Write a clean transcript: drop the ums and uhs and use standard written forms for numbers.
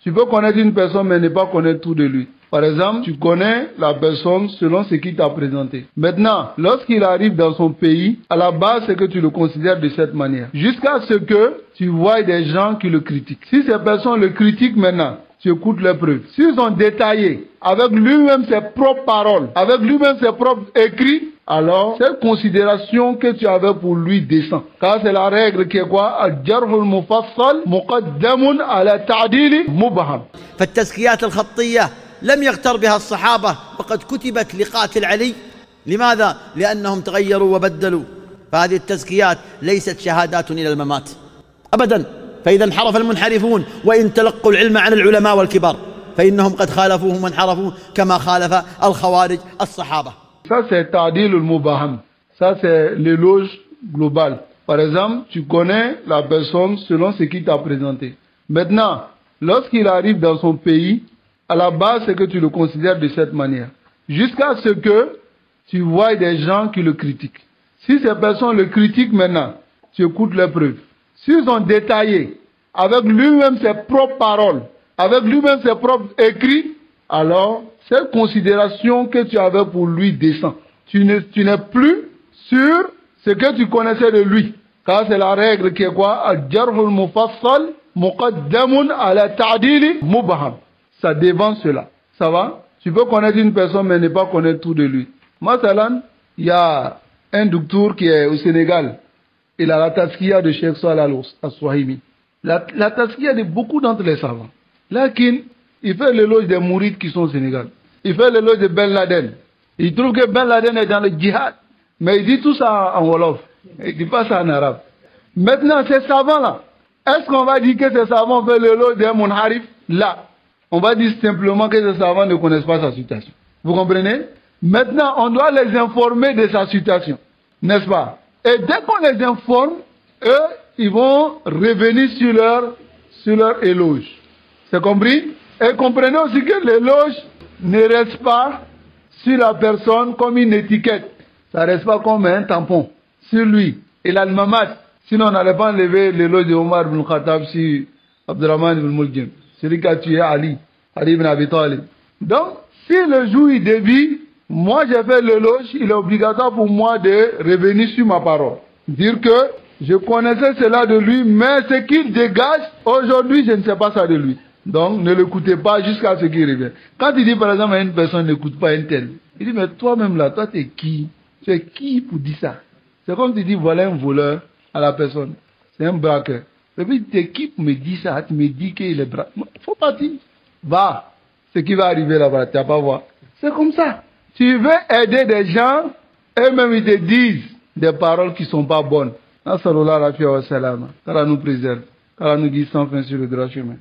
Tu peux connaître une personne mais ne pas connaître tout de lui. Par exemple, tu connais la personne selon ce qu'il t'a présenté. Maintenant, lorsqu'il arrive dans son pays, à la base, c'est que tu le considères de cette manière. Jusqu'à ce que tu vois des gens qui le critiquent. Si ces personnes le critiquent maintenant, tu écoutes leurs preuves. S'ils ont détaillé avec lui-même ses propres paroles, avec lui-même ses propres écrits, alors cette considération que tu avais pour lui descend. Car c'est la règle qui est quoi? Al-jarhul mufassal muqaddamun ala ta'dili mubham. فالتزكيات الخطية لم يغتر بها الصحابة وقد كتبت لقاتل علي. لماذا؟ لأنهم تغيروا وبدلوا. فهذه التزكيات ليست شهادات إلى الممات أبدا. فإذا انحرف المنحرفون وإن تلقوا العلم عن العلماء والكبار فإنهم قد خالفوهم وانحرفوا كما خالف الخوارج الصحابة. Ça c'est ta'dil al-mubaham. Ça c'est l'éloge global. Par exemple, tu connais la personne selon ce qu'il t'a présenté. Maintenant, lorsqu'il arrive dans son pays, à la base, c'est que tu le considères de cette manière. Jusqu'à ce que tu vois des gens qui le critiquent. Si ces personnes le critiquent maintenant, tu écoutes leurs preuves. S'ils ont détaillé avec lui-même ses propres paroles, avec lui-même ses propres écrits, alors cette considération que tu avais pour lui descend. Tu n'es plus sur ce que tu connaissais de lui. Car c'est la règle qui est quoi? Al-jarhul mufassal muqaddamun ala ta'dili mubham. Ça dévance cela. Ça va? Tu peux connaître une personne mais ne pas connaître tout de lui. Masalan, il y a un docteur qui est au Sénégal. Il a la taskiya de Cheikh Salah al-Swahimi. La taskiya de beaucoup d'entre les savants. Lakin, il fait l'éloge des mourides qui sont au Sénégal. Il fait l'éloge de Ben Laden. Il trouve que Ben Laden est dans le djihad. Mais il dit tout ça en wolof. Il ne dit pas ça en arabe. Maintenant, ces savants-là, est-ce qu'on va dire que ces savants font l'éloge des munharif? Là. On va dire simplement que ces savants ne connaissent pas sa situation. Vous comprenez? Maintenant, on doit les informer de sa situation. N'est-ce pas? Et dès qu'on les informe, eux, ils vont revenir sur leur éloge. C'est compris? Et comprenez aussi que l'éloge ne reste pas sur la personne comme une étiquette. Ça ne reste pas comme un tampon sur lui. Il a le mamat. Sinon, on n'allait pas enlever l'éloge de Omar ibn Khattab sur Abdurrahman ibn Muljim. Celui qui a tué Ali ibn Abi Talib. Donc, si le jour il dévie, moi j'ai fait l'éloge, il est obligatoire pour moi de revenir sur ma parole. Dire que je connaissais cela de lui, mais ce qu'il dégage, aujourd'hui je ne sais pas ça de lui. Donc, ne l'écoutez pas jusqu'à ce qu'il revienne. Quand il dit par exemple à une personne, n'écoute pas un tel, il dit, mais toi-même là, toi t'es qui? Tu es qui pour dire ça? C'est comme tu dis, voilà un voleur à la personne. C'est un braqueur. Et puis, t'es qui pour me dire ça? Tu me dis qu'il est braqueur. Il faut pas dire. Va. Ce qui va arriver là-bas, tu vas pas voir. C'est comme ça. Tu veux aider des gens, eux-mêmes ils te disent des paroles qui sont pas bonnes. Nassallallahu alayhi wa sallam. Qu'Allah nous préserve. Qu'Allah nous guide sans fin sur le droit chemin.